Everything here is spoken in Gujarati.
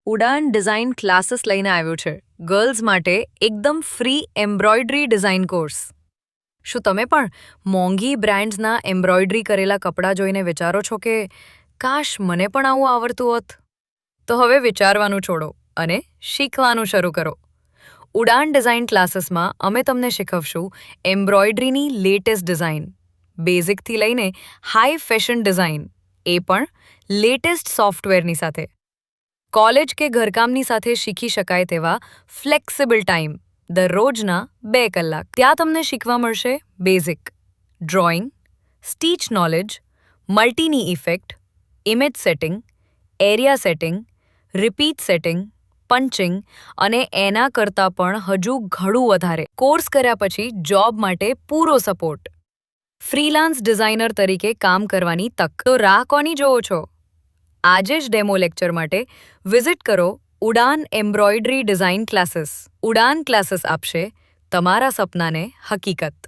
ઉડાન ડિઝાઇન ક્લાસીસ લઈને આવ્યો છે ગર્લ્સ માટે એકદમ ફ્રી એમ્બ્રોઇડરી ડિઝાઇન કોર્સ. શું તમે પણ મોંઘી બ્રાન્ડ્સના એમ્બ્રોઇડરી કરેલા કપડાં જોઈને વિચારો છો કે કાશ મને પણ આવું આવડતું હોત? તો હવે વિચારવાનું છોડો અને શીખવાનું શરૂ કરો. ઉડાન ડિઝાઇન ક્લાસીસમાં અમે તમને શીખવશું એમ્બ્રોઇડરીની લેટેસ્ટ ડિઝાઇન, બેઝિકથી લઈને હાઈ ફેશન ડિઝાઇન, એ પણ લેટેસ્ટ સોફ્ટવેરની સાથે. કોલેજ કે ઘરકામની સાથે શીખી શકાય તેવા ફ્લેક્સિબલ ટાઈમ, દરરોજના 2 કલાક. ત્યાં તમને શીખવા મળશે બેઝિક ડ્રોઈંગ, સ્ટીચ નોલેજ, મલ્ટીની effect, image setting, area setting, repeat setting, punching અને એના કરતાં પણ હજુ ઘણું વધારે. કોર્સ કર્યા પછી જોબ માટે પૂરો સપોર્ટ, ફ્રીલાન્સ ડિઝાઇનર તરીકે કામ કરવાની તક. તો રાહ કોની જોવો છો? આજે જ ડેમો લેક્ચર માટે વિઝિટ કરો ઉડાન એમ્બ્રોઇડરી ડિઝાઇન ક્લાસીસ. ઉડાન ક્લાસીસ આપશે તમારા સપનાને હકીકત.